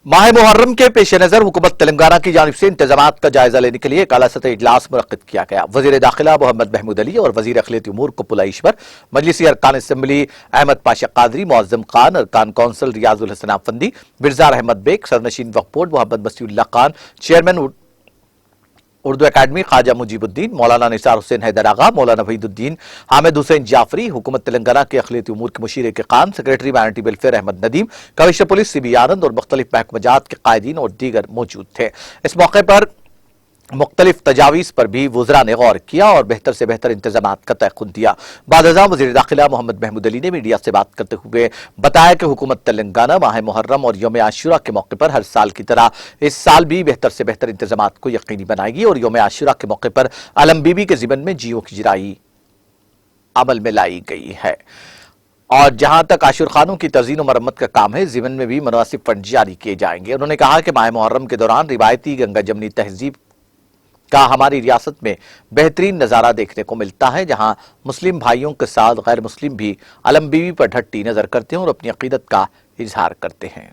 माह मुहर्रम के पेश नजर हुकूमत तेलंगाना की जानिब से इंतजामात का जायजा लेने के लिए एक आला सतही इजलास मुनक्किद किया गया। वजीर दाखिला मोहम्मद महमूद अली और वजीर अखिलती उमूर कुपुला ईश्वर, मजलिसी अरकान असम्बली अहमद पाशा कादरी, मुअज्जम खान, अरकान कौंसल रियाजुल हसन आफंदी, बिरजार अहमद बेग, सरनशीन वक्फ बोर्ड मोहम्मद मसीउल्लाह खान, चेयरमैन उर्दू अकादमी ख्वाजा मुजीबुद्दीन, मौलाना निसार हुसैन हैदर आगा, मौलाना वहीदुद्दीन, हामिद हुसैन जाफरी, हुकूमत तेलंगाना के अखिलती उमूर के मुशीर के Khan, secretary minority welfare Ahmed Nadeem, commissioner police C B Anand और मुख्तलिफ महकमाजात के कायदीन और दीगर मौजूद थे। इस मौके पर मुख्तलिफ तजावीज़ पर भी वज़रा ने गौर किया और बेहतर से बेहतर इंतजामात का तयक़ुन दिया। बाद-ए-ज़ां वज़ीर दाखिला मोहम्मद महमूद अली ने मीडिया से बात करते हुए बताया कि हुकूमत तेलंगाना माह मुहर्रम और यौम आशूरा के मौके पर हर साल की तरह इस साल भी बेहतर से बेहतर इंतजामात को यकीनी बनाएगी और यौम आशूरा के मौके पर अलम बीबी के ज़िमन में जियो की जिराई अमल में लाई गई है। और जहां तक आशुर खानों की तज़ीन और मरम्मत का काम है, ज़िमन में भी मुनासिब फंड जारी किए जाएंगे। उन्होंने कहा कि माह मुहर्रम के दौरान रिवायती गंगा जमनी तहजीब का हमारी रियासत में बेहतरीन नज़ारा देखने को मिलता है, जहां मुस्लिम भाइयों के साथ गैर मुस्लिम भी अलम बीबी पर ढट्टी नजर करते हैं और अपनी अकीदत का इजहार करते हैं।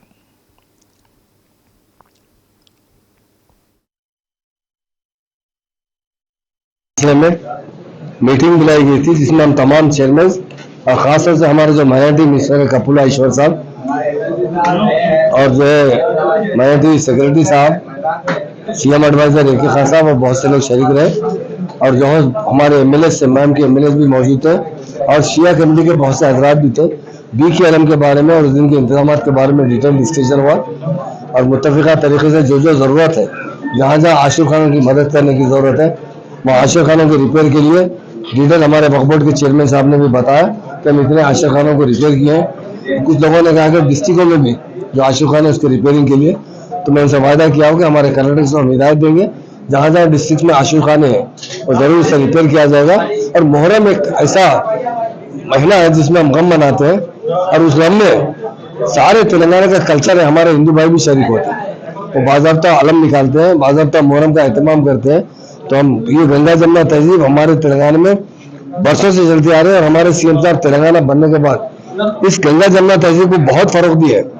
मीटिंग बुलाई गई थी जिसमें हम तमाम चेयरमैन और खासतौर से हमारे जो माइनॉरिटी मिनिस्टर कपुला ईश्वर साहब और जो है माइनॉरिटी सेक्रेटरी साहब, सीएम एडवाइजर ए के खान साहब और बहुत से लोग शरीक रहे और जो हमारे एमएलए से मैम के एमएलए भी मौजूद थे और शिया कमेटी के बहुत से हजरात भी थे। BKLM के बारे में और उस दिन के इंतजाम के बारे में डिटेल डिस्कशन हुआ और मुत्तफिका तरीके से जो जो ज़रूरत है, जहाँ जहाँ आशिर खानों की मदद करने की ज़रूरत है, वहाँ आशिर खानों के रिपेयर के लिए डिटेल हमारे वक्फ बोर्ड के चेयरमैन साहब ने भी बताया कि हम इतने आशिर खानों को रिपेयर किए हैं। कुछ लोगों ने कहा कि डिस्ट्रिक्टों में भी जो आशिर खान है उसके रिपेयरिंग के लिए, तो मैं उनसे वायदा किया हो कि हमारे कलेक्टर से हम हिदायत देंगे जहाँ जहाँ डिस्ट्रिक्ट में आशिर खाने हैं और जरूर उसे रिपेयर किया जाएगा। और मुहर्रम एक ऐसा महीना है जिसमें हम गम मनाते हैं और उस गम में सारे तेलंगाना का कल्चर है, हमारे हिंदू भाई भी शरीक होते हैं, वो बाज़ाब्ता अलम निकालते हैं, बाज़ाब्ता मुहर्रम का एहतमाम करते हैं। तो हम ये गंगा जमुना तहजीब हमारे तेलंगाना में बरसों से चलती आ रही है और हमारे सीएम साहब तेलंगाना बनने के बाद इस गंगा जमुना तहजीब को बहुत फरोग दिया है।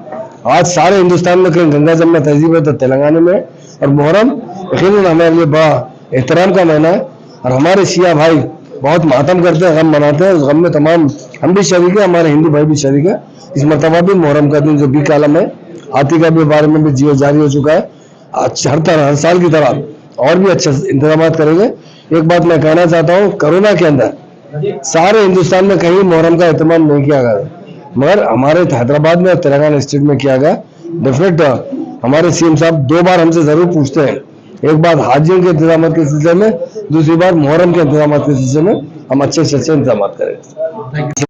आज सारे हिंदुस्तान में कहीं गंगा जमुना तहजीब है तो तेलंगाना में, और मुहर्रम यकीनन हमारे लिए बड़ा एहतराम का महीना है और हमारे शिया भाई बहुत मातम करते हैं, गम मनाते हैं। उस गम में तमाम हम भी शरीक है, हमारे हिंदू भाई भी शरीक है। इस मरतबा भी मुहर्रम का दिन जो BKLM है, हाथी का भी बारे में भी जियो जारी हो चुका है। हर साल की तरह और भी अच्छे इंतजाम करेंगे। एक बात मैं कहना चाहता हूँ, कोरोना के अंदर सारे हिंदुस्तान में कहीं मुहर्रम का एहतमाम नहीं किया गया, मगर हमारे हैदराबाद में और तेलंगाना स्टेट में किया गया। डेफिनेट हमारे सीएम साहब 2 बार हमसे जरूर पूछते हैं, एक बार हाजियों के इंतजाम के सिलसिले में, दूसरी बार मुहर्रम के इंतजाम के सिलसिले में हम अच्छे से अच्छे इंतजाम करेंगे।